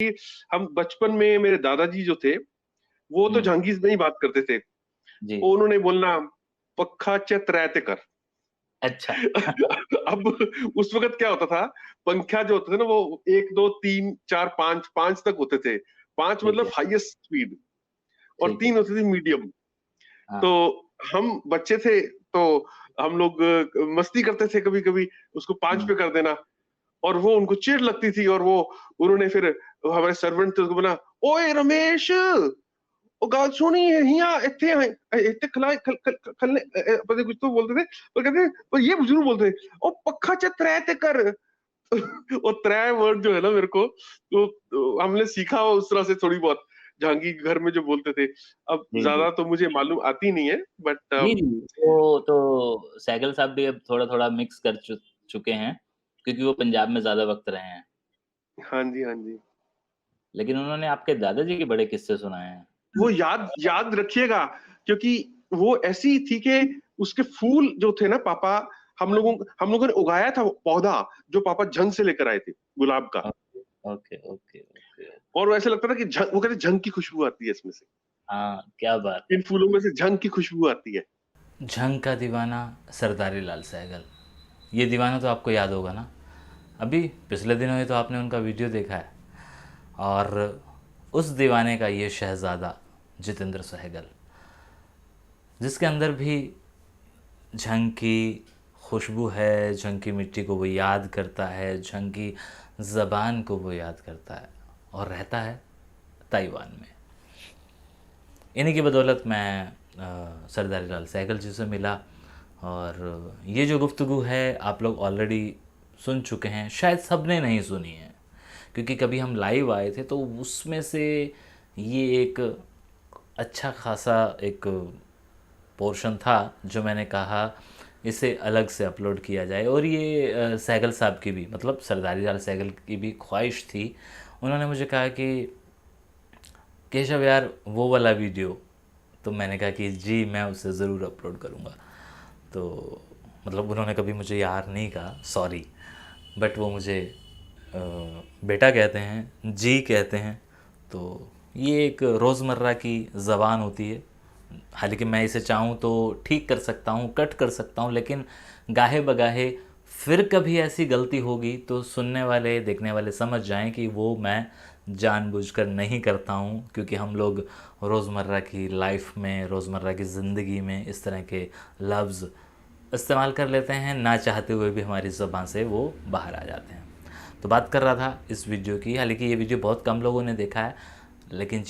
हम बचपन में मेरे दादाजी जो थे, वो तो हम्म। जहांगीर में ही बात करते थे। जी। वो उन्होंने बोलना पक्खा चत रहते कर। अच्छा। अब उस वक़्त क्या होता था, पंखा जो होता था ना वो 1, 2, 3, 4, 5, 5 तक होते थे। 5 ठीक मतलब है। हाईएस्ट स्पीड और ठीक है। 3 होती थी मीडियम। तो हाँ। हम बच्चे थे, तो हम लोग मस्ती करते थे कभी-कभी, उसको 5 हम्म। पे कर देना और वो उनको चिढ़ लगती थी और वो उन्होंने फिर हमारे सर्वेंट थे उसको बोला, "ओए रमेश! ओ गाल सुनी हियां इत्थे इत्थे खलाए खल खल खलने पता नहीं कुछ तो बोलते थे, पर कहते पर ये ज़रूर बोलते थे, "ओ पक्खा च त्रै ते कर।" वो त्रै वर्ड जो है ना मेरे को तो हमने सीखा उस तरह से थोड़ी बहुत जहांगीर घर में जो बोलते थे। अब जी, जी। ज़्यादा तो मुझे मालूम आती नहीं है बट जी, जी। वो तो सहगल साहब भी अब थोड़ा-थोड़ा मिक्स कर चुके हैं, क्योंकि वो पंजाब में ज़्यादा वक़्त रहे हैं। हाँ जी, हाँ जी। लेकिन उन्होंने आपके दादाजी के बड़े किस्से सुनाए हैं। वो याद याद रखिएगा क्योंकि वो ऐसी थी कि उसके फूल जो थे ना पापा हम लोगों ने उगाया था वो पौधा जो पापा झंग से लेकर आए थे, गुलाब का। Okay, okay, okay, okay. और वो ऐसा लगता था कि वो कहते झंग की खुशबू आती है इसमें से। हाँ, क्या बात है। इन फूलों में से झंग की खुशबू आती है। झंग का दीवाना सरदारी लाल सहगल। ये दीवाना तो आपको याद होगा ना? अभी पिछले दिनों ही तो आपने उनका वीडियो देखा है। और उस दीवाने का ये शहज़ादा जितेंद्र सहगल, जिसके अंदर भी झंग की खुशबू है, झंग की मिट्टी को वो याद करता है, झंग की ज़बान को वो याद करता है और रहता है ताइवान में। इन्हीं की बदौलत मैं सरदारी लाल सहगल जी से मिला और ये जो गुफ्तगू है आप लोग ऑलरेडी सुन चुके हैं, शायद सब ने नहीं सुनी है क्योंकि कभी हम लाइव आए थे तो उसमें से ये एक अच्छा खासा एक पोर्शन था जो मैंने कहा इसे अलग से अपलोड किया जाए। और ये सहगल साहब की भी, मतलब सरदारी लाल सहगल की भी ख्वाहिश थी। उन्होंने मुझे कहा कि केशव यार वो वाला वीडियो, तो मैंने कहा कि जी मैं उसे ज़रूर अपलोड करूँगा। तो मतलब उन्होंने कभी मुझे यार नहीं कहा, सॉरी, बट वो मुझे बेटा कहते हैं, जी कहते हैं। तो ये एक रोज़मर्रा की ज़बान होती है। हालांकि मैं इसे चाहूँ तो ठीक कर सकता हूँ, कट कर सकता हूँ, लेकिन गाहे बगाहे फिर कभी ऐसी गलती होगी तो सुनने वाले देखने वाले समझ जाएं कि वो मैं जानबूझकर नहीं करता हूँ, क्योंकि हम लोग रोज़मर्रा की लाइफ में, रोज़मर्रा की ज़िंदगी में इस तरह के लफ्ज़ इस्तेमाल कर लेते हैं, ना चाहते हुए भी हमारी ज़बान से वो बाहर आ जाते हैं। तो बात कर रहा था इस वीडियो की। हालांकि ये वीडियो बहुत कम लोगों ने देखा है, लेकिन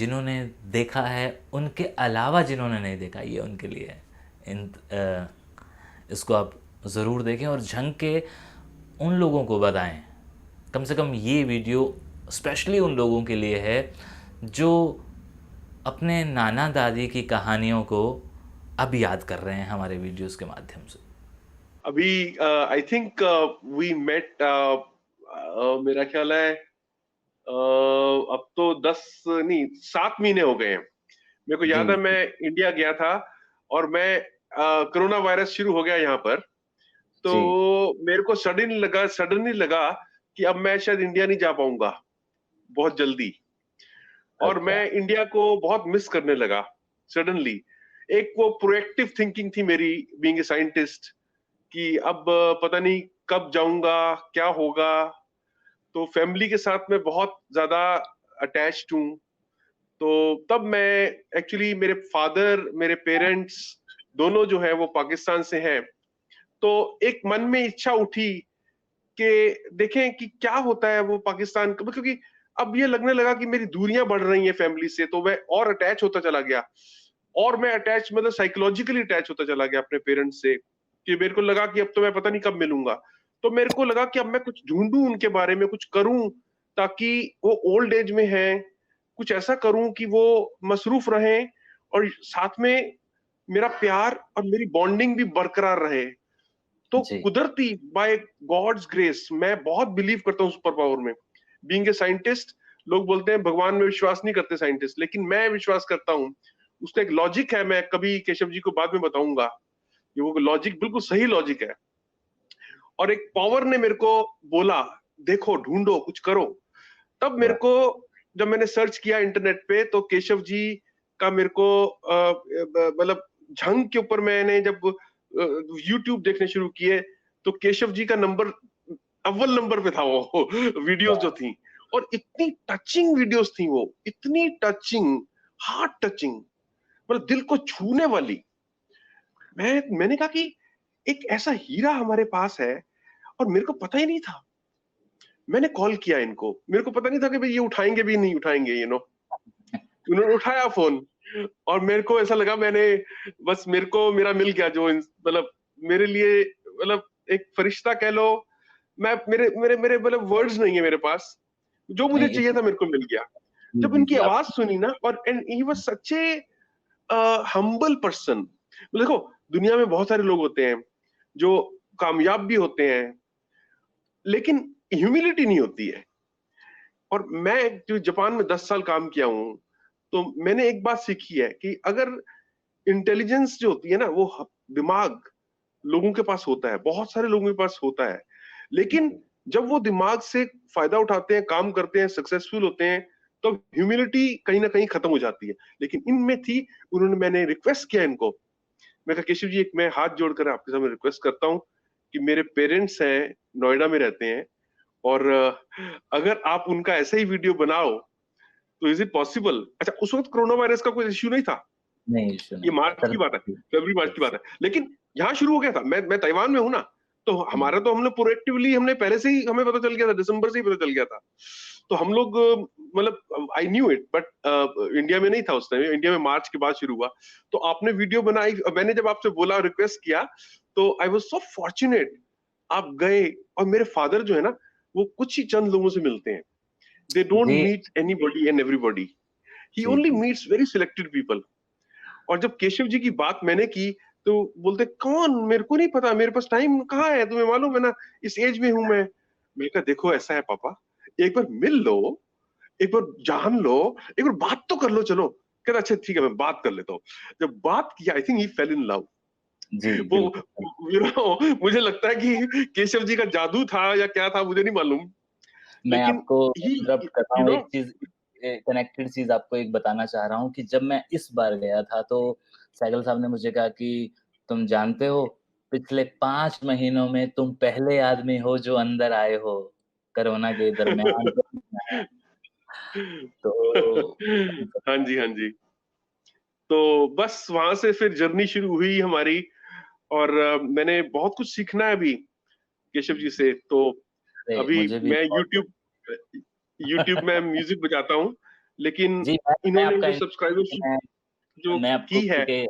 देखा है उनके अलावा जिन्होंने नहीं देखा, ये उनके लिए है। इसको आप ज़रूर देखें और झंग के उन लोगों को बताएं। कम से कम ये वीडियो स्पेशली उन लोगों के लिए है जो अपने नाना दादी की कहानियों को अब याद कर रहे हैं हमारे वीडियोस के माध्यम से। अभी आई थिंक वी मेट मेरा ख्याल है अब तो 10 नहीं 7 महीने हो गए हैं। मेरे को जी, याद है मैं इंडिया गया था और मैं कोरोना वायरस शुरू हो गया यहाँ पर। तो जी। मेरे को सडनली लगा कि अब मैं शायद इंडिया नहीं जा पाऊंगा बहुत जल्दी और अच्छा। मैं इंडिया को बहुत मिस करने लगा सडनली। एक वो प्रोएक्टिव थिंकिंग थी मेरी बीइंग ए साइंटिस्ट कि अब पता नहीं कब जाऊंगा, क्या होगा। तो फैमिली के साथ मैं बहुत ज्यादा अटैच्ड हूँ। तो तब मैं एक्चुअली मेरे फादर मेरे पेरेंट्स दोनों जो है वो पाकिस्तान से हैं। तो एक मन में इच्छा उठी कि देखें कि क्या होता है वो पाकिस्तान का, क्योंकि अब ये लगने लगा कि मेरी दूरियां बढ़ रही हैं फैमिली से, तो मैं और अटैच होता चला गया। और मैं अटैच मतलब साइकोलॉजिकली अटैच होता चला गया अपने पेरेंट्स से कि मेरे को लगा कि अब तो मैं पता नहीं कब मिलूंगा। तो मेरे को लगा कि अब मैं कुछ ढूंढूं उनके बारे में, कुछ करूं ताकि वो ओल्ड एज में हैं, कुछ ऐसा करूं कि वो मसरूफ रहें और साथ में मेरा प्यार और मेरी बॉन्डिंग भी बरकरार रहे। तो जी। कुदरती बाय गॉड्स ग्रेस मैं बहुत बिलीव करता हूँ सुपर पावर में। बीइंग ए साइंटिस्ट, लोग बोलते हैं भगवान में विश्वास नहीं करते साइंटिस्ट, लेकिन मैं विश्वास करता हूँ। उसका एक लॉजिक है, मैं कभी केशव जी को बाद में बताऊंगा। ये वो लॉजिक बिल्कुल सही लॉजिक है। और एक पावर ने मेरे को बोला देखो ढूंढो कुछ करो। तब मेरे वाह! को जब मैंने सर्च किया इंटरनेट पे तो केशव जी का मेरे को मतलब झंग के ऊपर मैंने जब यूट्यूब देखने शुरू किए तो केशव जी का नंबर अव्वल नंबर पे था वो वीडियोस जो थी, और इतनी टचिंग वीडियोस थी वो, इतनी टचिंग, हार्ट टचिंग, मतलब दिल को छूने वाली। मैंने कहा कि एक ऐसा हीरा हमारे पास है और मेरे को पता ही नहीं था। मैंने कॉल किया इनको, मेरे को पता नहीं था कि भाई ये उठाएंगे भी नहीं उठाएंगे, उन्होंने उठाया फोन और मेरे को ऐसा लगा मैंने बस मेरे को मेरा मिल गया, जो मतलब मेरे लिए मतलब एक फरिश्ता कह लो। मैं मेरे मेरे मेरे मतलब वर्ड्स नहीं है मेरे पास, जो मुझे नहीं चाहिए था मेरे को मिल गया। जी जब जी इनकी जी आप आवाज सुनी ना, और and he was such A humble person. देखो दुनिया में बहुत सारे लोग होते हैं जो कामयाब भी होते हैं लेकिन ह्यूमिलिटी नहीं होती है। और मैं जो जापान में 10 साल काम किया हूं, तो मैंने एक बात सीखी है कि अगर इंटेलिजेंस जो होती है ना, वो दिमाग लोगों के पास होता है, बहुत सारे लोगों के पास होता है, लेकिन जब वो दिमाग से फायदा उठाते हैं, काम करते हैं, सक्सेसफुल होते हैं, तो ह्यूमिलिटी कहीं ना कहीं खत्म हो जाती है। लेकिन इनमें थी। उन्होंने, मैंने रिक्वेस्ट किया इनको, मैं कहा केशव जी एक मैं हाथ जोड़कर आपके सामने रिक्वेस्ट करता हूँ कि मेरे पेरेंट्स हैं, नोएडा में रहते हैं, और अगर आप उनका ऐसा ही वीडियो बनाओ तो इज इट पॉसिबल। अच्छा, उस वक्त कोरोना वायरस का कोई इश्यू नहीं था, नहीं इश्यू ये नहीं था मार्च सर। की बात है, फरवरी मार्च की बात है, लेकिन यहाँ शुरू हो गया था। मैं ताइवान में हूं ना, तो हमारा तो हमने प्रोएक्टिवली, हमने पहले से ही, हमें पता चल गया था, दिसंबर से ही पता चल गया था। तो हम लोग मतलब I knew it, but India में नहीं था उस टाइम, इंडिया में मार्च के बाद शुरू हुआ। तो आपने वीडियो बनाई, मैंने जब आपसे बोला, रिक्वेस्ट किया, तो आई वाज सो फॉर्चुनेट, आप गए। और मेरे फादर जो है ना, वो कुछ ही चंद लोगों से मिलते हैं, they don't ji meet anybody and everybody, he ji only ji meets very selected people. और जब केशव जी की बात मैंने की, तो बोलते कौन, मेरे को नहीं पता, मेरे पास टाइम कहाँ है, तुम्हें मालूम है ना, इस एज में हूं मैं कहा देखो ऐसा है पापा, एक बार मिल लो, एक बार जान लो, एक बार बात तो कर लो, चलो। कहता अच्छा ठीक है मैं बात कर लेता हूँ। जब बात किया, I think he fell in love. जी वो बिल्कुल। मुझे लगता है कि केशव जी का जादू था या क्या था, मुझे नहीं मालूम, मैं लेकिन आपको ही, इंटरप्ट कर रहा यू हूँ, नो एक चीज़ कनेक्टेड चीज़ आपको एक बताना चाह रहा हूँ कि जब मैं इस बार गया था तो सहगल साहब ने मुझे कहा कि तुम जानते हो पिछले 5 महीनों में तुम पहले आदमी हो जो अंदर आए हो, कोरोना के दरमियान जब मैं आया। तो हाँ जी, हाँ जी। तो बस वहां से फिर जर्नी शुरू हुई हमारी, और मैंने बहुत कुछ सीखना है अभी केशव जी से। तो अरे अभी मुझे भी मैं बहुत यूट्यूब में म्यूजिक बजाता हूँ, लेकिन जी, मैं इन्होंने आपका जो सब्सक्राइबरशिप मैं जो मैं आपको की है। के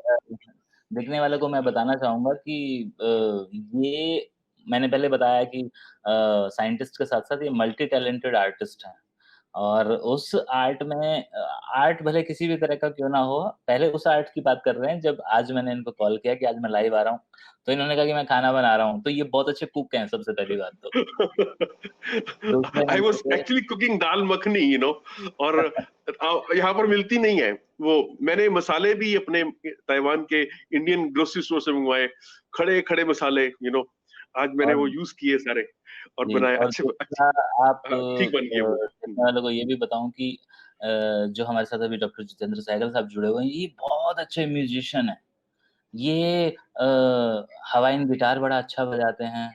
देखने वालों को मैं बताना चाहूँगा कि ये मैंने पहले बताया कि साइंटिस्ट के साथ-साथ ये मल्टी टैलेंटेड आर्टिस्ट हैं। और उस आर्ट में आर्ट भले किसी भी तरह का क्यों ना हो, पहले उस आर्ट की बात कर रहे हैं जब आज मैंने इनको कॉल किया कि आज मैं लाइव आ रहा हूँ, तो इन्होंने कहा कि मैं खाना बना रहा हूँ, तो ये बहुत अच्छे कुक हैं सबसे पहली बात तो। दूसरे आई नंबर वॉज पे एक्चुअली कुकिंग दाल मखनी, और यहाँ पर मिलती नहीं है वो। मैंने मसाले भी अपने ताइवान के इंडियन ग्रोसरी स्टोर से मंगवाए, खड़े खड़े मसाले, आज मैंने और वो यूज किए सारे और जी, बनाए, और अच्छे अच्छे, दूसरा आप हाँ, ठीक बन गए वो। देखने वालों को ये भी बताऊँ कि जो हमारे साथ अभी डॉक्टर जितेंद्र सहगल साहब जुड़े हुए हैं, ये बहुत अच्छे म्यूज़िशियन हैं। ये हवाइन गिटार बड़ा अच्छा बजाते हैं,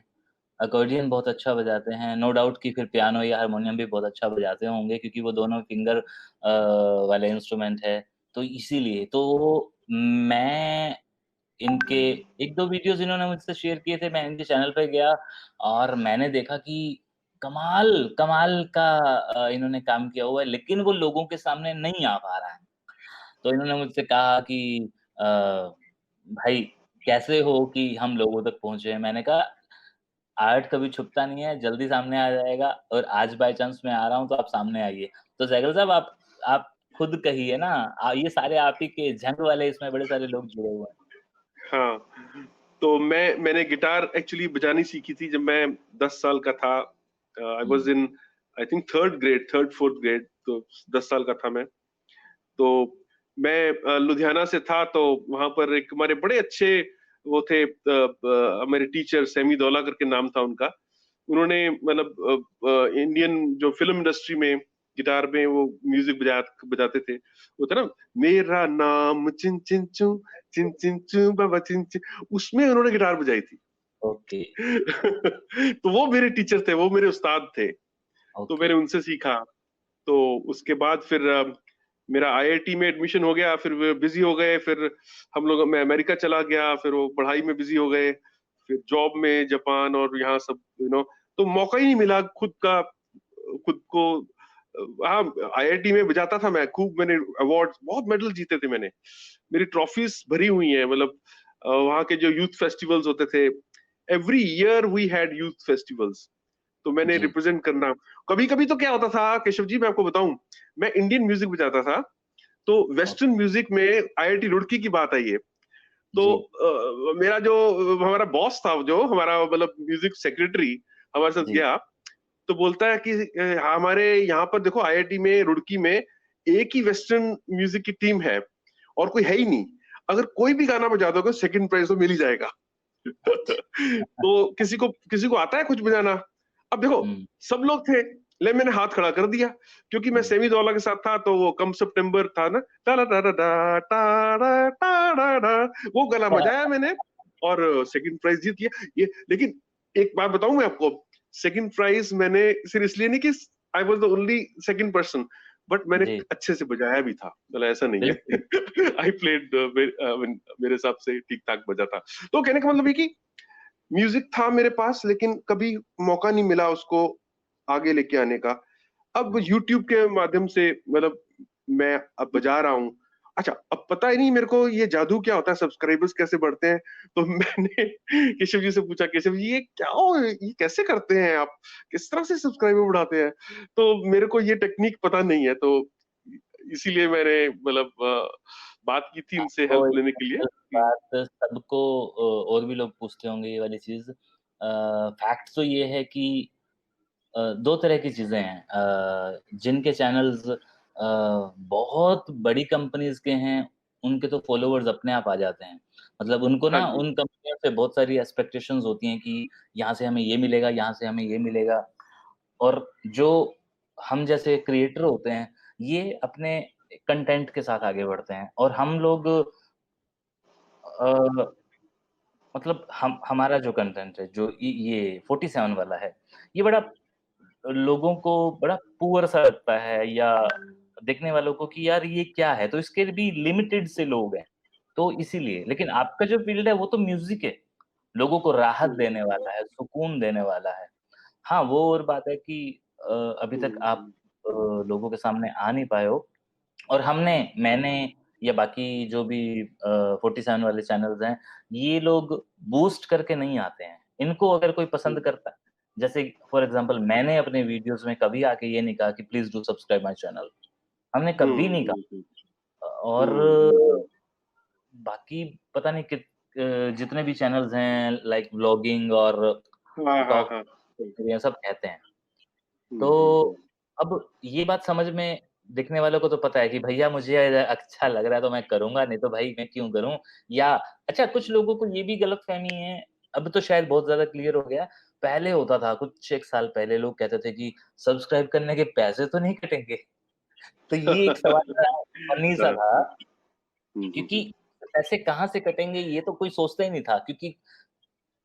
अकॉर्डियन बहुत अच्छा बजाते हैं, नो डाउट कि फिर पियानो या हारमोनियम भी बहुत अच्छा बजाते होंगे क्योंकि वो दोनों फिंगर वाले इंस्ट्रूमेंट है, तो इसीलिए। तो मैं इनके 1-2 वीडियोज़ इन्होंने मुझसे शेयर किए थे, मैं इनके चैनल पे गया और मैंने देखा कि कमाल कमाल का इन्होंने काम किया हुआ है, लेकिन वो लोगों के सामने नहीं आ पा रहा है। तो इन्होंने मुझसे कहा कि अ, भाई कैसे हो कि हम लोगों तक पहुँचे? मैंने कहा आर्ट कभी छुपता नहीं है, जल्दी सामने आ जाएगा और आज बाय चांस मैं आ रहा हूँ तो आप सामने आइए। तो सहगल साहब आप खुद कहिए ना ये सारे आप ही के झंग वाले इसमें बड़े सारे लोग जुड़े हुए हैं। हाँ, तो मैंने गिटार एक्चुअली बजानी सीखी थी जब मैं 10 साल का था। I was hmm. In, I think third fourth grade, तो 10 साल का था मैं। तो मैं लुधियाना से था, तो वहां पर एक हमारे बड़े अच्छे वो थे, हमारे टीचर सैमी दौला करके नाम था उनका। उन्होंने मतलब इंडियन जो फिल्म इंडस्ट्री में गिटार में वो म्यूजिक बजाते थे, वो था ना, मेरा नाम चिन चिन चू बाबा चिन चिन, उसमें उन्होंने गिटार बजाई थी। ओके, तो वो मेरे टीचर थे, वो मेरे उस्ताद थे, तो ओके। मैंने उनसे सीखा। तो उसके बाद फिर मेरा आईआईटी में एडमिशन हो गया, फिर वे बिजी हो गए, फिर मैं अमेरिका चला गया, फिर वो पढ़ाई में बिजी हो गए, फिर जॉब में जापान और यहाँ सब तो मौका ही नहीं मिला खुद को। हाँ, आईआईटी में बजाता था मैं खूब, मैंने अवार्ड बहुत मेडल जीते थे मैंने, मेरी ट्रॉफीज भरी हुई हैं, मतलब वहाँ के जो यूथ फेस्टिवल्स होते थे, every year we had youth festivals, तो मैंने जी, रिप्रेजेंट करना। कभी कभी तो क्या होता था केशव जी, मैं आपको बताऊं, मैं इंडियन म्यूजिक बजाता था, तो ओ वेस्टर्न म्यूजिक में आईआईटी रुड़की की बात आई है, तो जी, मेरा जो हमारा बॉस था, जो हमारा मतलब म्यूजिक सेक्रेटरी हमारे साथ जी, गया, तो बोलता है कि हमारे यहाँ पर देखो आईआईटी में रुड़की में एक ही वेस्टर्न म्यूजिक की टीम है और कोई है ही नहीं, अगर कोई भी गाना बजा दोगे सेकंड प्राइज तो मिल ही जाएगा। तो किसी को आता है कुछ बजाना? अब देखो, हुँ, सब लोग थे, ले मैंने हाथ खड़ा कर दिया, क्योंकि मैं हुँ। सेमी दौला के साथ था, तो वो कम सितंबर था ना, टा टा टा टा टा टा टा, वो गाना बजाया मैंने और सेकंड प्राइज जीत गया ये। लेकिन एक बात बताऊं मैं आपको, सेकंड प्राइज मैंने सिर्फ इसलिए नहीं कि आई was the only second person, but मैंने जी, अच्छे से बजाया भी था, मतलब ऐसा नहीं बिल्कुल। है। आई प्लेड मेरे हिसाब से ठीक ठाक बजा था। तो कहने का मतलब है कि म्यूजिक था मेरे पास, लेकिन कभी मौका नहीं मिला उसको आगे लेके आने का। अब जी। यूट्यूब के माध्यम से मतलब मैं अब बजा रहा हूँ। अच्छा, अब पता ही नहीं मेरे को ये जादू क्या होता है, सब्सक्राइबर्स कैसे बढ़ते हैं। तो मैंने केशव जी से पूछा, केशव जी ये कैसे करते हैं आप, किस तरह से सब्सक्राइबर बढ़ाते हैं? तो मेरे को ये टेक्निक पता नहीं है, तो इसीलिए मैंने मतलब बात की थी उनसे आपको हेल्प एक लेने के लिए सिंपल कि बात सबको और भी लोग पूछते होंगे ये वाली चीज़। फैक्ट तो ये है कि 2 तरह की चीज़ें हैं। जिनके चैनल्स बहुत बड़ी कंपनीज़ के हैं, उनके तो फॉलोवर्स अपने आप आ जाते हैं। मतलब उनको हाँ ना जी। उन कंपनियों से बहुत सारी एक्सपेक्टेशंस होती हैं कि यहाँ से हमें ये मिलेगा, यहाँ से हमें ये मिलेगा। और जो हम जैसे क्रिएटर होते हैं, ये अपने कंटेंट के साथ आगे बढ़ते हैं और हम लोग अ, मतलब हम हमारा जो कंटेंट है, जो ये 47 वाला है, ये बड़ा लोगों को बड़ा पुअर सा लगता है या देखने वालों को कि यार ये क्या है? तो इसके भी लिमिटेड से लोग हैं, तो इसीलिए। लेकिन आपका जो फ़ील्ड है वो तो म्यूज़िक है, लोगों को राहत हुँ, देने वाला है, सुकून देने वाला है। हाँ, वो और बात है कि अभी तक आप हुँ, लोगों के सामने आ नहीं पाए हो और मैंने या बाकी जो भी 47 वाले चैनल्स हैं, ये लोग बूस्ट करके नहीं आते हैं। इनको अगर कोई हुँ, पसंद करता है, जैसे फॉर एग्ज़ाम्पल मैंने अपने वीडियोज़ में कभी आके ये नहीं कहा कि please do subscribe my channel. हमने हुँ, कभी नहीं हुँ, कहा। हुँ, और हुँ, बाकी पता नहीं जितने भी चैनल्स हैं लाइक व्लॉगिंग और हाँ, हाँ, टॉक हाँ। हुँ, ये सब कहते हैं। हुँ, हुँ, तो हुँ। अब ये बात समझ में दिखने वालों को तो पता है कि भैया मुझे अच्छा लग रहा है तो मैं करूँगा, नहीं तो भाई मैं क्यों करूँ? या अच्छा कुछ लोगों को ये भी गलतफ़हमी है, अब तो शायद बहुत ज़्यादा क्लियर हो गया। पहले होता था कुछ 1 साल पहले लोग कहते थे कि सब्सक्राइब करने के पैसे तो नहीं कटेंगे? तो ये एक सवाल बड़ा फ़नी सा हाँ, था हुँ, हुँ, क्योंकि हुँ। पैसे कहाँ से कटेंगे ये तो कोई सोचता ही नहीं था क्योंकि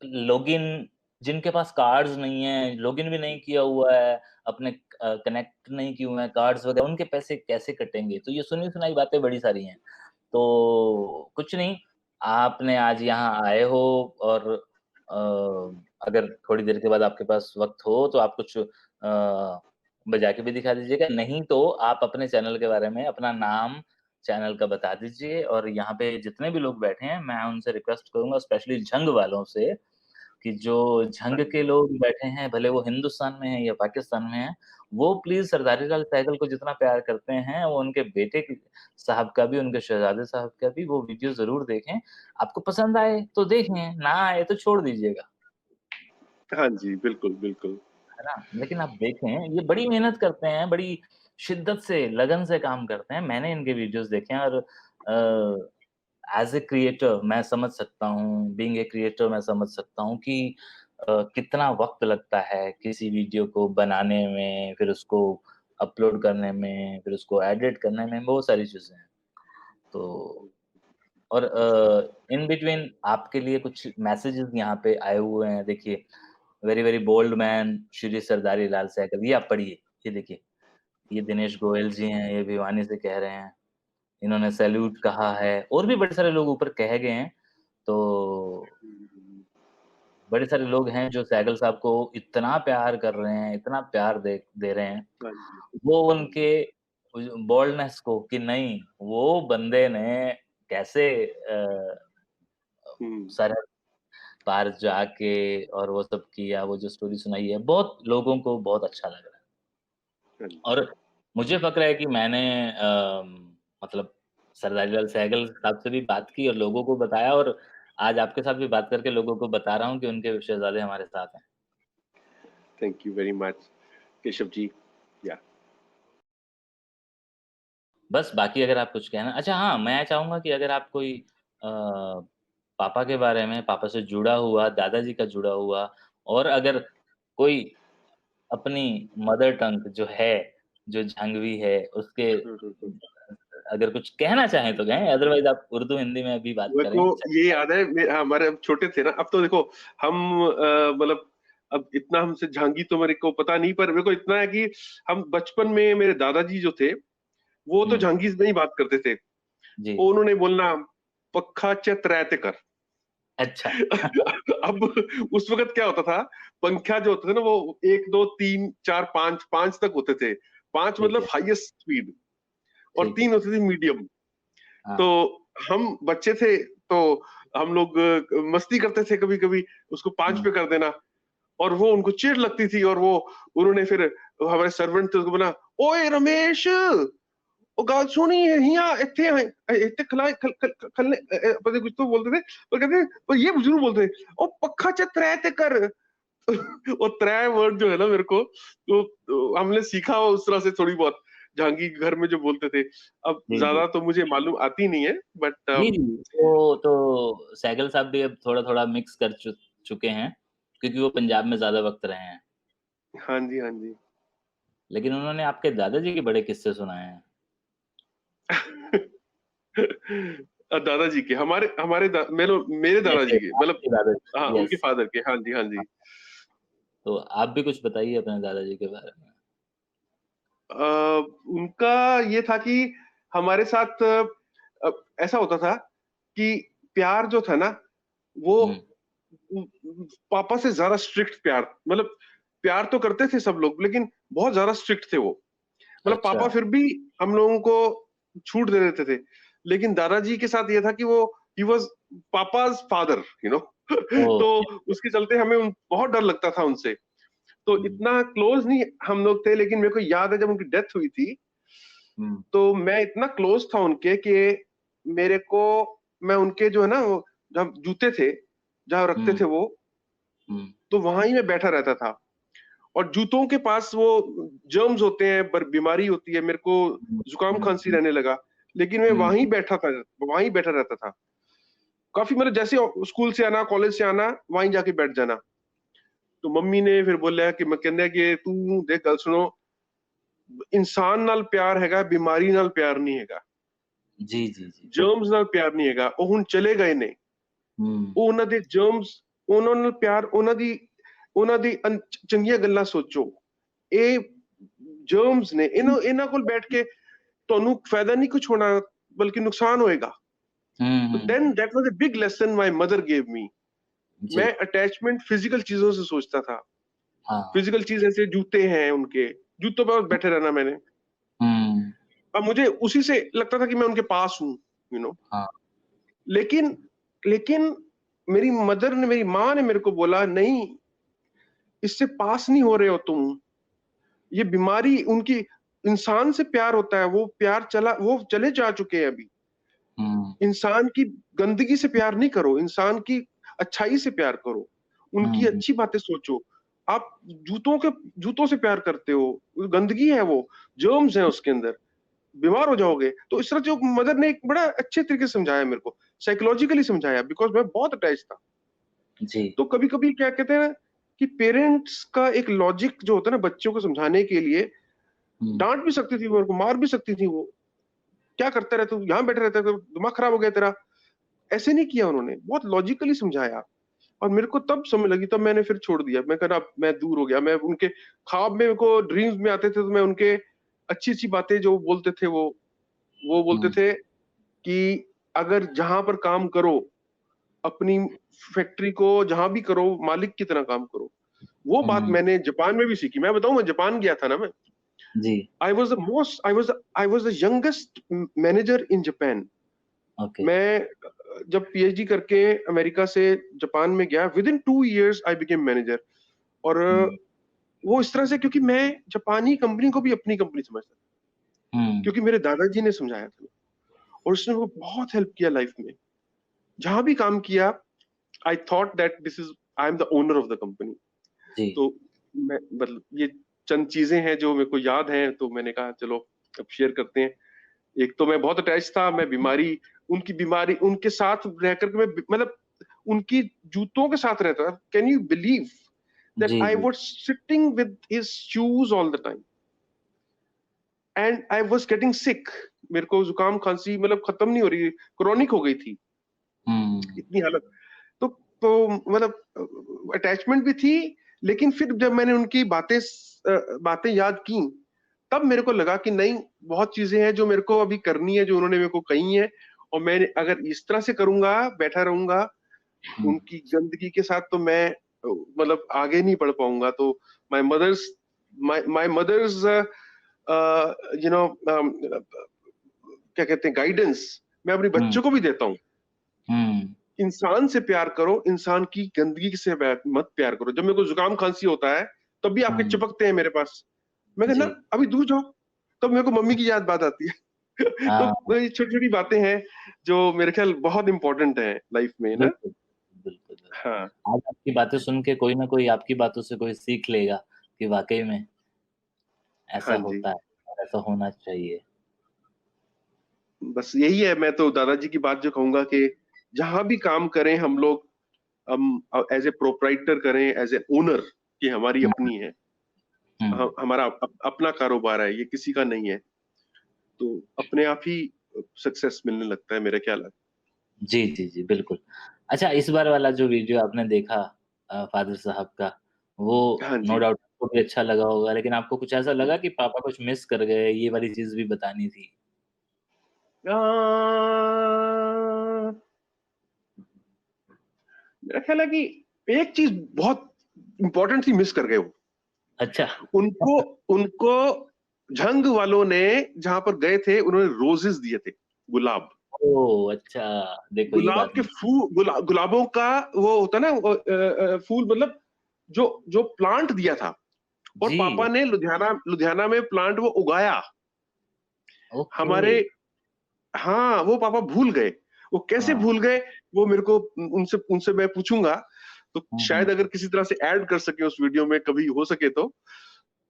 लॉगिन जिनके पास कार्ड्स नहीं है, लॉगिन भी नहीं किया हुआ है, अपने कनेक्ट नहीं किए हुए हैं कार्ड्स वगैरह, उनके पैसे कैसे कटेंगे? तो ये सुनी-सुनाई बातें बड़ी सारी हैं। तो कुछ नहीं, आपने आज यहाँ आए हो और अगर थोड़ी देर के बाद आपके पास वक़्त हो तो आप कुछ बजा के भी दिखा दीजिएगा, नहीं तो आप अपने चैनल के बारे में अपना नाम चैनल का बता दीजिए और यहाँ पे जितने भी लोग बैठे हैं, मैं उनसे रिक्वेस्ट करूँगा स्पेशली झंग वालों से कि जो हाँ झंग के जी। लोग बैठे हैं, भले वो हिंदुस्तान में हैं या पाकिस्तान में हैं, वो प्लीज़ सरदारी लाल सहगल को जितना प्यार करते हैं, वो उनके बेटे की साहब का भी, उनके शहज़ादे साहब का भी वो वीडियो ज़रूर देखें। आपको पसंद आए तो देखें, ना आए तो छोड़ दीजिएगा, हाँ जी, बिल्कुल, बिल्कुल। है ना? लेकिन आप देखें, ये बड़ी मेहनत करते हैं, बड़ी शिद्दत से, लगन से काम करते हैं। मैंने इनके वीडियोज़ देखे हैं और ऐज़ ए क्रिएटर मैं समझ सकता हूँ, बीइंग ए क्रिएटर मैं समझ सकता हूँ कि कितना वक़्त लगता है किसी वीडियो को बनाने में, फिर उसको अपलोड करने में, फिर उसको एडिट करने में, बहुत सारी चीज़ें हैं। तो और इन बिटवीन आपके लिए कुछ मैसेजेस यहाँ पे आए हुए हैं, देखिए, very very bold man Shri Sardari Lal Sehgal, ये आप पढ़िए, ये देखिए, ये दिनेश गोयल जी हैं, ये भिवानी से कह रहे हैं, इन्होंने सैल्यूट कहा है, और भी बड़े सारे लोग ऊपर कह गए हैं। तो बड़े सारे लोग हैं जो सहगल साहब को इतना प्यार कर रहे हैं, इतना प्यार दे रहे हैं, हाँ जी, वो हाँ जी। उनके बोल्डनेस को, कि नहीं, वो बंदे ने कैसे हुँ, सरहद पार जाके और वो सब किया, वो जो स्टोरी सुनाई है, बहुत लोगों को बहुत अच्छा लग रहा है। हाँ जी। और मुझे फ़क्र है कि मैंने मतलब सरदारी लाल सहगल साहब से भी बात की और लोगों को बताया, और आज आपके साथ भी बात करके लोगों को बता रहा हूँ कि उनके शहज़ादे हमारे साथ हैं। Thank you very much Keshav ji. या बस बाकी अगर आप कुछ कहना, अच्छा हाँ, मैं चाहूँगा कि अगर आप कोई पापा के बारे में, पापा से जुड़ा हुआ, दादाजी का जुड़ा हुआ, और अगर कोई अपनी मदर टंग जो है, जो झांगवी है, उसके हुँ, हुँ, हुँ। अगर कुछ कहना चाहें तो कहें, अदरवाइज़ आप उर्दू, हिंदी में भी बात मेरे करें। को अच्छा, ये याद है हमारे हम छोटे थे ना, अब तो देखो हम मतलब अब इतना हमसे झांगी तो मेरे को पता नहीं, पर मेरे को इतना है कि हम बचपन में मेरे दादाजी जो थे, वो तो हुँ, झांगी में ही बात करते थे। जी, वो उन्होंने बोलना पक्खा च त्रैत कर। अच्छा। अब उस वक़्त क्या होता था, पंखा जो होता था ना वो 1, 2, 3, 4, 5, 5 तक होते थे। 5 ठीक मतलब है, हाईएस्ट स्पीड और ठीक है। 3 होती थी मीडियम। तो हाँ, हम बच्चे थे, तो हम लोग मस्ती करते थे कभी-कभी, उसको 5 हुँ, पे कर देना, और वो उनको चिढ़ लगती थी, और वो उन्होंने फिर हमारे सर्वेंट थे उसको बोला, "ओए रमेश, ओ गाल सुनी है हिया इत्थे इत्थे खलाए खल खल खलने पता नहीं कुछ तो बोलते थे, और कहते और ये ज़रूर बोलते थे, "ओ पक्खा च त्रै ते कर।" वो त्रै वर्ड जो है ना मेरे को, तो हमने सीखा उस तरह से थोड़ी बहुत, जहांगीर घर में जो बोलते थे। अब जी, जी। ज़्यादा तो मुझे मालूम आती नहीं है, बट जी, जी, तो सहगल साहब भी अब थोड़ा-थोड़ा मिक्स कर चुके हैं, क्योंकि वो पंजाब में ज़्यादा वक़्त रहे हैं। हाँ जी, हाँ जी। लेकिन उन्होंने आपके दादाजी के बड़े किस्से सुनाए हैं। दादाजी के, हमारे हमारे मेरे वैसे दादाजी के, मतलब आपके हाँ, दादाजी, उनके यस। फादर के। हाँ जी, हाँ जी। तो आप भी कुछ बताइए अपने दादाजी के बारे में? उनका ये था कि हमारे साथ ऐसा होता था कि प्यार जो था ना, वो हुँ, पापा से ज़्यादा स्ट्रिक्ट प्यार, मतलब प्यार तो करते थे सब लोग, लेकिन बहुत ज़्यादा स्ट्रिक्ट थे वो। मतलब अच्छा। पापा फिर भी हम लोगों को छूट दे देते थे। लेकिन दादाजी के साथ ये था कि वो he was papa's father, you know. तो ओके। उसके चलते हमें बहुत डर लगता था उनसे। तो हुँ, इतना क्लोज़ नहीं हम लोग थे, लेकिन मेरे को याद है जब उनकी डेथ हुई थी, हुँ, तो मैं इतना क्लोज़ था उनके कि मेरे को मैं उनके जो है ना वो जहाँ जूते थे, जहाँ रखते हुँ, थे वो, हुँ, तो वहाँ ही मैं बैठा रहता था। और जूतों के पास वो जर्म्स होते हैं, बीमारी होती है, मेरे को हुँ, जुकाम हुँ, खांसी हुँ, रहने लगा, लेकिन मैं हुँ, वहीं बैठा था, वहीं बैठा रहता था। काफी मतलब जैसे स्कूल से आना, कॉलेज से आना, वहीं जाके बैठ जाना। तो मम्मी ने फिर बोलिया कि मैं कहंदे कि तू देख गल सुनो, इंसान नाल प्यार हैगा, बीमारी नाल प्यार नहीं हैगा, जी, जी, जी, बिल्कुल। जर्म्स नाल प्यार नहीं हैगा। ਉਹ ਹੁਣ ਚਲੇ ਗਏ ਨੇ, हुँ, ਉਹ ਉਹਨਾਂ ਦੇ ਜਰਮਸ, ਉਹਨਾਂ ਨਾਲ ਪਿਆਰ, ਉਹਨਾਂ ਦੀ ਚੰਗੀਆਂ ਗੱਲਾਂ ਸੋਚੋ। ਇਹ ਜਰਮਸ ਨੇ, हुँ, ਇਹਨਾਂ ਇਹਨਾਂ ਕੋਲ ਬੈਠ ਕੇ ਤੁਹਾਨੂੰ ਫਾयदा नहीं कुछ होना, बल्कि नुकसान होएगा। हुँ, तो हुँ, then that was a big lesson my mother gave me. मैं जी, अटैचमेंट फिजिकल चीज़ों से सोचता था। हाँ, फिजिकल चीज़ ऐसे जूते हैं उनके, जूतों पे बैठे रहना मैंने। हुँ, अब मुझे उसी से लगता था कि मैं उनके पास हूँ, यू नो। हाँ, लेकिन लेकिन मेरी माँ ने मेरे को बोला, "नहीं, इससे पास नहीं हो रहे हो तुम। ये बीमारी उनकी, इंसान से प्यार होता है, वो चले जा चुके हैं अभी। हुँ, इंसान की गंदगी से प्यार नहीं करो, इंसान की अच्छाई से प्यार करो, हुँ, उनकी हुँ, अच्छी बातें सोचो। आप जूतों से प्यार करते हो, गंदगी है वो, जर्म्स हैं उसके अंदर, बीमार हो जाओगे। तो इस तरह जो मदर ने एक बड़ा अच्छे तरीके से समझाया मेरे को, साइकोलॉजिकली समझाया, बिकॉज़ मैं बहुत अटैच था। जी, तो कभी-कभी क्या कहते हैं कि पेरेंट्स का एक लॉजिक जो होता है ना बच्चों को समझाने के लिए, हुँ, डांट भी सकती थी, मेरे को मार भी सकती थी वो। क्या करता रहता तू, यहाँ बैठे रहता है, दिमाग खराब हो गया तेरा। ऐसे नहीं किया उन्होंने, बहुत लॉजिकली समझाया। और मेरे को तब समझ लगी, तब मैंने फिर छोड़ दिया। मैं कहा अब मैं दूर हो गया। मैं उनके ख्वाब में, मेरे को ड्रीम्स में आते थे, तो मैं उनके अच्छी अच्छी बातें जो बोलते थे, वो बोलते हुँ, थे कि अगर जहां पर काम करो, अपनी फैक्ट्री को जहां भी करो, मालिक की तरह काम करो। वो बात हुँ, मैंने जापान में भी सीखी। मैं बताऊं, मैं जापान गया था ना। मैं जी, I was the youngest manager in Japan. Okay. मैं जब पीएचडी करके अमेरिका से जापान में गया, within 2 years I became manager. और हुँ, वो इस तरह से, क्योंकि मैं जापानी कंपनी को भी अपनी कंपनी समझता था, हुँ, क्योंकि मेरे दादाजी ने समझाया था। और उसने मेरे को बहुत हेल्प किया लाइफ में। जहां भी काम किया, I thought that this is, I am the owner of the company. जी, तो मैं, मतलब ये चंद चीजें हैं जो मेरे को याद हैं, तो मैंने कहा चलो अब शेयर करते हैं। एक तो मैं बहुत अटैच था। मैं बीमारी, उनकी बीमारी, उनके साथ रह करके मैं, मतलब उनकी जूतों के साथ रहता था। Can you believe that ji, I ji, was sitting with his shoes all the time, and I was getting sick. मेरे को जुकाम खांसी मतलब खत्म नहीं हो रही, क्रॉनिक हो गई थी हुँ, इतनी हालत। तो मतलब अटैचमेंट भी थी। लेकिन फिर जब मैंने उनकी बातें याद की, तब मेरे को लगा कि नहीं, बहुत चीजें हैं जो मेरे को अभी करनी है, जो उन्होंने मेरे को कही है। और मैं अगर इस तरह से करूंगा, बैठा रहूंगा हुँ, उनकी गंदगी के साथ, तो मैं मतलब आगे नहीं बढ़ पाऊंगा। तो my mothers my mothers you know क्या कहते हैं, गाइडेंस, मैं अपने हुँ, बच्चों को भी देता हूँ। हुँ, इंसान से प्यार करो, इंसान की गंदगी से मत प्यार करो। जब मेरे को जुकाम खांसी होता है, तब भी आपके हुँ, चिपकते हैं मेरे पास। मैं कहना जी, अभी दूर जाओ। तब मेरे को मम्मी की याद बात आती है। हाँ, तो ये छोटी छोटी बातें हैं जो मेरे ख्याल बहुत इंपॉर्टेंट है लाइफ में ना। बिल्कुल, बिल्कुल, बिल्कुल। हाँ। आज आपकी बातें सुन के कोई ना कोई आपकी बातों से कोई सीख लेगा कि वाक़ई में ऐसा हाँ जी। होता है और ऐसा होना चाहिए। बस यही है। मैं तो दादाजी की बात जो कहूंगा कि जहां भी काम करें हम लोग, हम एज ए प्रोप्राइटर करें, एज ए ओनर, कि हमारी हुँ, अपनी है। हुँ। हमारा अपना कारोबार है, ये किसी का नहीं है। तो अपने आप ही सक्सेस मिलने लगता है मेरे ख्याल। जी, जी, जी, बिल्कुल। अच्छा इस बार वाला जो वीडियो आपने देखा फ़ादर साहब का, वो हाँ नो जी। डाउट आपको भी अच्छा लगा होगा, लेकिन आपको कुछ ऐसा लगा कि पापा कुछ मिस कर गए, ये वाली चीज़ भी बतानी थी? अ, मेरा ख्याल है कि एक चीज बहुत इंपॉर्टेंट थी, मिस कर गए वो। अच्छा। उनको उनको झंग वालों ने जहां पर गए थे, उन्होंने रोजेस दिए थे, गुलाब। ओह! अच्छा, देखो ये गुलाब बात के नहीं गुलाबों का वो होता है ना, फूल, मतलब जो जो प्लांट दिया था। और जी, पापा ने लुधियाना लुधियाना में प्लांट वो उगाया ओके। हमारे। हाँ, वो पापा भूल गए। वो कैसे हाँ। भूल गए, वो मेरे को उनसे उनसे मैं पूछूंगा। तो हुँ, शायद हुँ। अगर किसी तरह से ऐड कर सके उस वीडियो में, कभी हो सके तो।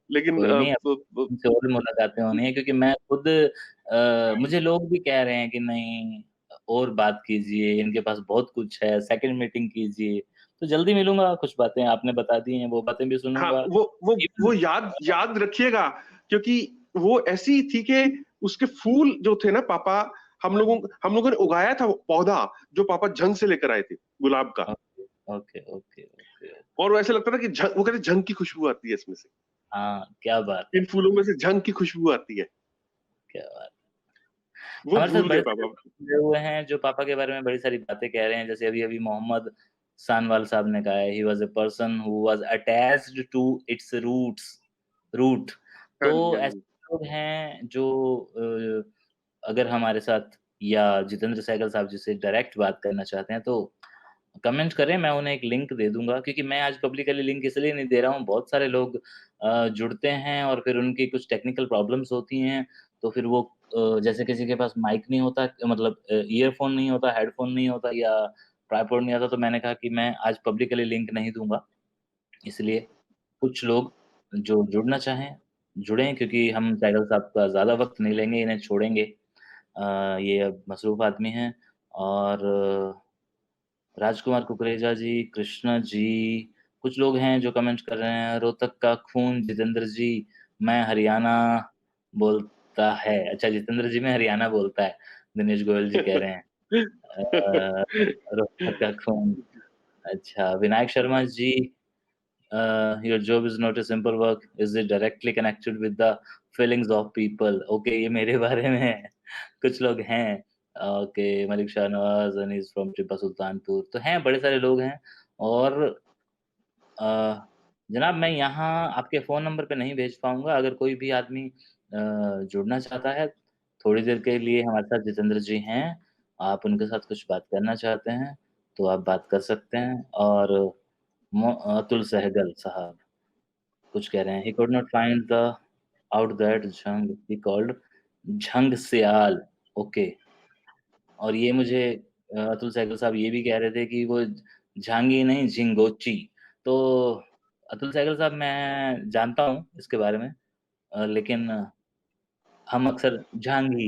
लेकिन कोई नहीं, अब उनसे और मुलाकातें होनी है क्योंकि मैं खुद मुझे लोग भी कह रहे हैं कि नहीं और बात कीजिए, इनके पास बहुत कुछ है, सेकंड मीटिंग कीजिए। तो जल्दी मिलूँगा, कुछ बातें आपने बता दी हैं, वो बातें भी हाँ, सुनूँगा। वो इवन याद याद रखिएगा, क्योंकि वो ऐसी थी कि उसके फूल जो थे ना, पापा, हम लोगों ने उगाया था वो पौधा, जो पापा झंग से लेकर आए थे, गुलाब का। Okay, okay, okay, okay. और वो ऐसा लगता था कि वो कहते झंग की खुशबू आती है इसमें से। हाँ, क्या बात है, इन फूलों में से झंग की खुशबू आती है। क्या बात वो हमारे साथ भूल गए बड़े सारे पापा। लोग जुड़े हुए हैं जो पापा के बारे में बड़ी सारी बातें कह रहे हैं। जैसे अभी-अभी मोहम्मद सानवाल साहब ने कहा है, he was a person who was attached to its root. हाँ तो जी, हाँ ऐसे जी। लोग हैं जो अगर हमारे साथ या जितेंद्र सहगल साहब जी से डायरेक्ट बात करना चाहते हैं, तो कमेंट करें, मैं उन्हें एक लिंक दे दूँगा क्योंकि मैं आज पब्लिकली लिंक इसलिए नहीं दे रहा हूँ, बहुत सारे लोग जुड़ते हैं और फिर उनकी कुछ टेक्निकल प्रॉब्लम्स होती हैं, तो फिर वो जैसे किसी के पास माइक नहीं होता मतलब ईयरफ़ोन नहीं होता, हेडफ़ोन नहीं होता या ट्राइपॉड नहीं आता, तो मैंने कहा कि मैं आज पब्लिकली लिंक नहीं दूँगा। इसलिए कुछ लोग जो जुड़ना चाहें, जुड़ें क्योंकि हम सहगल साहब का ज़्यादा वक़्त नहीं लेंगे, इन्हें छोड़ेंगे। ये अब मसरूफ़ आदमी हैं और राजकुमार कुकरेजा जी, कृष्णा जी, कुछ लोग हैं जो कमेंट कर रहे हैं, रोहतक का खून जितेंद्र जी, मैं हरियाणा, बोलता है। अच्छा, जितेंद्र जी में हरियाणा बोलता है, दिनेश गोयल जी कह रहे हैं। अ, रोहतक का खून। अच्छा, Vinayak Sharma ji, your job is not a simple work, is it directly connected with the feelings of people? Okay, ये मेरे बारे में है। कुछ लोग हैं, okay, Malik Shahnawaz and he is from Tippa Sultanpur. तो हैं, बड़े सारे लोग हैं। और जनाब, मैं यहाँ आपके फ़ोन नंबर पे नहीं भेज पाऊँगा। अगर कोई भी आदमी जुड़ना चाहता है, थोड़ी देर के लिए हमारे साथ जितेंद्र जी हैं, आप उनके साथ कुछ बात करना चाहते हैं, तो आप बात कर सकते हैं। और अतुल सहगल साहब कुछ कह रहे हैं, he could not find the out that Jhang he called Jhang Sial. Okay. और ये मुझे अतुल सहगल साहब ये भी कह रहे थे कि वो झांगी नहीं झिंगोची। तो अतुल सहगल साहब, मैं जानता हूँ इसके बारे में, लेकिन हम अक्सर झांगी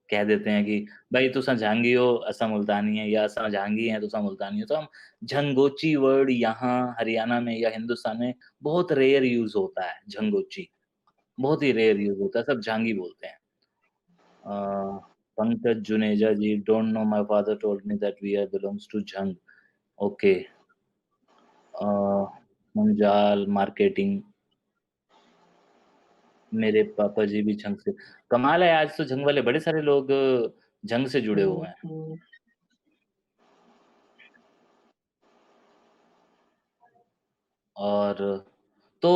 कह देते हैं कि भाई तुसां झांगी हो, असां मुल्तानी है, या असां झांगी हैं तुसां मुल्तानी हो। तो हम झंगोची वर्ड यहाँ हरियाणा में या हिंदुस्तान में बहुत रेयर यूज़ होता है, झंगोची। बहुत ही रेयर यूज़ होता है, सब झांगी बोलते हैं। Uh, Pankaj Juneja ji, don't know, my father told me that we are belongs to Jhang. Okay. Uh, Munjal marketing, मेरे पापा जी भी झंग से। कमाल है, आज तो झंग वाले बड़े सारे लोग झंग से जुड़े हुए हैं। और तो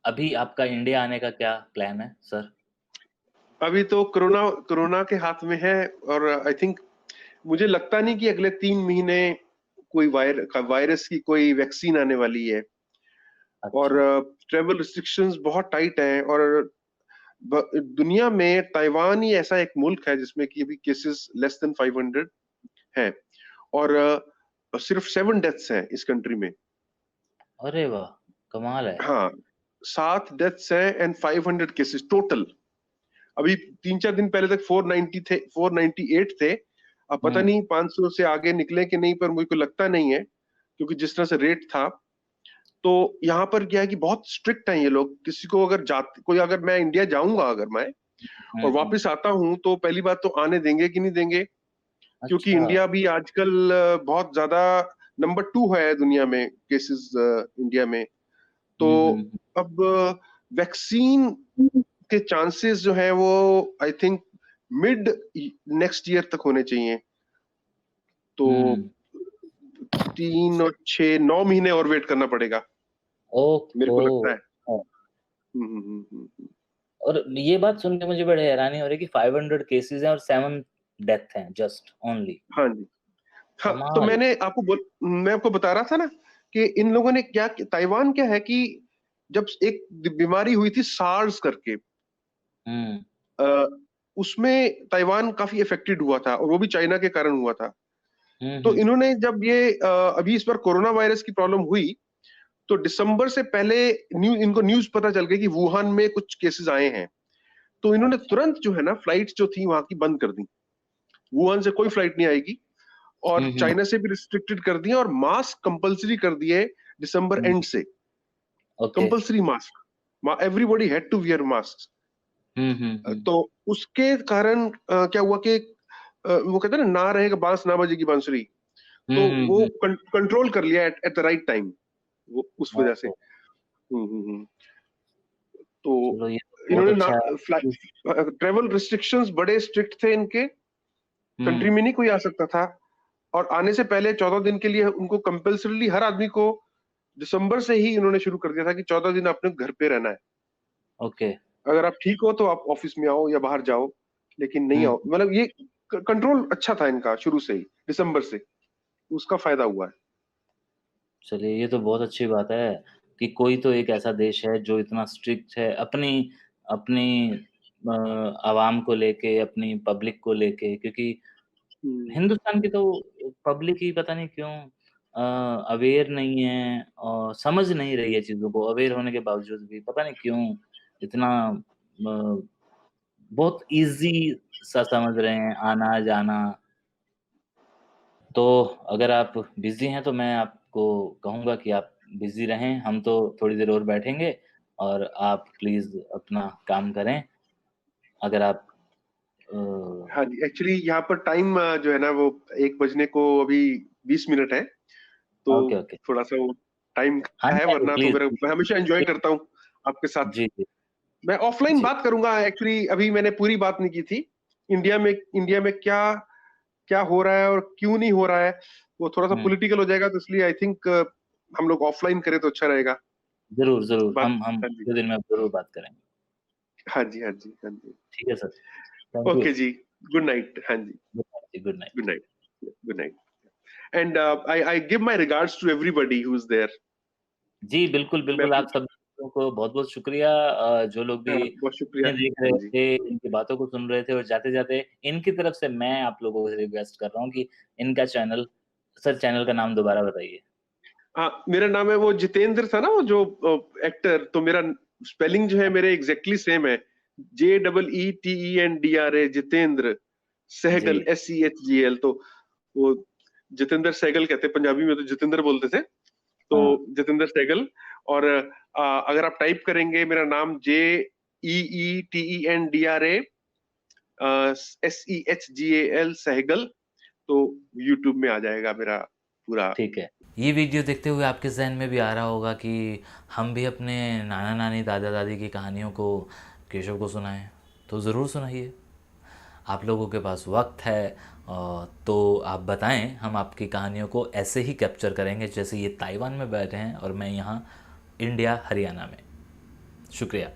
अभी आपका इंडिया आने का क्या प्लान है सर? अभी तो कोरोना कोरोना के हाथ में है, और आई थिंक मुझे लगता नहीं कि अगले 3 महीने कोई वायरस की कोई वैक्सीन आने वाली है। और अच्छा। ट्रेवल रिस्ट्रिक्शंस बहुत टाइट हैं, और दुनिया में ताइवान ही ऐसा एक मुल्क है जिसमें कि अभी केसेस लेस देन 500 हैं, और सिर्फ 7 डेथ्स हैं इस कंट्री में। अरे वाह! कमाल है। हाँ, 7 डेथ्स हैं एंड 500 केसेस टोटल। अभी 3-4 दिन पहले तक 490 थे, 498 थे। अब पता हुँ, नहीं 500 से आगे निकले कि नहीं, पर मुझे को लगता नहीं है, क्योंकि जिस तरह से रेट था। तो यहाँ पर क्या है कि बहुत स्ट्रिक्ट हैं ये लोग। किसी को अगर जाते कोई अगर मैं इंडिया जाऊंगा अगर मैं हुँ, और हुँ। वापस आता हूं, तो पहली बात तो आने देंगे कि नहीं देंगे, क्योंकि अच्छा। इंडिया भी आजकल बहुत ज्यादा नंबर 2 है दुनिया में केसेस, इंडिया में। तो हुँ, हुँ, हुँ। अब वैक्सीन के चांसेस जो है वो I think mid next year तक होने चाहिए। तो हुँ। 3 और 6 9 महीने और वेट करना पड़ेगा, मेरे ओहो! को लगता है। अ, हम्म। और ये बात सुन के मुझे बड़े हैरानी हो रही है कि 500 केसेज़ हैं और 7 डेथ हैं जस्ट ओनली। हाँ जी। हाँ, तो कमाल। मैं आपको बता रहा था ना कि इन लोगों ने ताइवान क्या है कि जब एक बीमारी हुई थी सार्स करके, हुँ। अ, उसमें ताइवान काफी इफेक्टेड हुआ था, और वो भी चाइना के कारण हुआ था। हुँ, तो हुँ। इन्होंने जब ये अभी इस बार कोरोना वायरस की प्रॉब्लम हुई, तो दिसंबर से पहले इनको न्यूज पता चल गई कि वुहान में कुछ केसेस आए हैं। तो इन्होंने अच्छा। तुरंत जो है ना फ्लाइट्स जो थी वहां की बंद कर दी। वुहान से कोई फ्लाइट नहीं आएगी, और हुँ, हुँ। चाइना से भी रिस्ट्रिक्टेड कर दिए, और मास्क कंपलसरी कर दिए दिसंबर हुँ। एंड से। Okay. Compulsory mask, everybody had to wear mask. हुँ, हुँ, हुँ। तो उसके कारण क्या हुआ कि वो कहते हैं ना रहेगा बांस ना बजेगी बांसुरी। हुँ, तो हुँ, वो हुँ। कंट्रोल कर लिया एट द राइट टाइम, वो उस वजह से। ओहो! तो चलो, ये तो बहुत इन्होंने ना अच्छा है। ट्रेवल रिस्ट्रिक्शंस बड़े स्ट्रिक्ट थे इनके। कंट्री हुँ। में नहीं कोई आ सकता था, और आने से पहले 14 दिन के लिए उनको कंपल्सरीली हर आदमी को दिसंबर से ही उन्होंने शुरू कर दिया था कि 14 दिन आपने घर पे रहना है। ओके। अगर आप ठीक हो तो आप ऑफिस में आओ या बाहर जाओ, लेकिन नहीं हुँ। आओ। मतलब ये कंट्रोल अच्छा था इनका शुरू से ही, दिसंबर से। उसका फायदा हुआ है। चलिए, ये तो बहुत अच्छी बात है कि कोई तो एक ऐसा देश है जो इतना स्ट्रिक्ट है अपनी अपनी आवाम को लेके, अपनी पब्लिक को लेके, क्योंकि हम्म, हिंदुस्तान की तो पब्लिक ही पता नहीं क्यों अवेयर नहीं है और समझ नहीं रही है चीज़ों को, अवेयर होने के बावजूद भी पता नहीं क्यों इतना बहुत ईज़ी सा समझ रहे हैं आना-जाना। तो अगर आप बिज़ी हैं तो मैं आपको कहूँगा कि आप बिज़ी रहें, हम तो थोड़ी देर और बैठेंगे और आप प्लीज़ अपना काम करें। अगर आप अ, हाँ जी, एक्चुअली यहाँ पर टाइम जो है ना वो 1 बजने को अभी 20 मिनट है, तो ओके, ओके। थोड़ा-सा वो टाइम हाँ का जी, है, हाँ जी, वरना तो प्लीज़, मेरा मैं प्लीज़। हमेशा एन्जॉय करता हूँ आपके साथ। जी, जी, मैं ऑफ़लाइन जी। बात करूँगा, एक्चुअली अभी मैंने पूरी बात नहीं की थी। इंडिया में क्या क्या हो रहा है और क्यों नहीं हो रहा है, वो थोड़ा-सा हुँ, पॉलिटिकल हो जाएगा, तो इसलिए आई थिंक हम लोग ऑफ़लाइन करें तो अच्छा रहेगा। ज़रूर, ज़रूर। बात हम हाँ जी। 2 दिन में ज़रूर बात करेंगे। हाँ जी, हाँ जी, हाँ जी। ठीक है सर। Thank you. ओके जी, गुड नाइट। हाँ जी, गुड नाइट जी, good good night. Night, good night. And I give my regards to everybody who is there. जी, बिल्कुल, मैं बिल्कुल, अपनी आप सब लोगों को बहुत-बहुत शुक्रिया जो लोग भी बहुत शुक्रिया। इन्हें देख हाँ रहे जी। थे, इनकी बातों को सुन रहे थे और जाते-जाते इनकी तरफ से मैं आप लोगों से रिक्वेस्ट कर रहा हूँ कि इनका चैनल सर चैनल का नाम दोबारा बताइए। हाँ, मेरा नाम है वो जितेंद्र था ना, वो जो एक्टर, तो मेरा स्पेलिंग जो है मेरे एग्ज़ैक्टली सेम है। JEETENDRA, जितेंद्र जी, सहगल, SEHGL, तो वो जितेंद्र सहगल कहते हैं, पंजाबी में तो जितेंद्र बोलते थे। तो हाँ, जितेंद्र सहगल, और अगर आप टाइप करेंगे मेरा नाम JEETENDRA SEHGAL सहगल, तो यूट्यूब में आ जाएगा मेरा पूरा। ठीक है। ये वीडियो देखते हुए आपके ज़हन में भी आ रहा होगा कि हम भी अपने नाना नानी दादा दादी की कहानियों को केशव को सुनाएं, तो ज़रूर सुनाइए। आप लोगों के पास वक्त है तो आप बताएं, हम आपकी कहानियों को ऐसे ही कैप्चर करेंगे जैसे ये ताइवान में बैठे हैं और मैं यहाँ इंडिया हरियाणा में। शुक्रिया।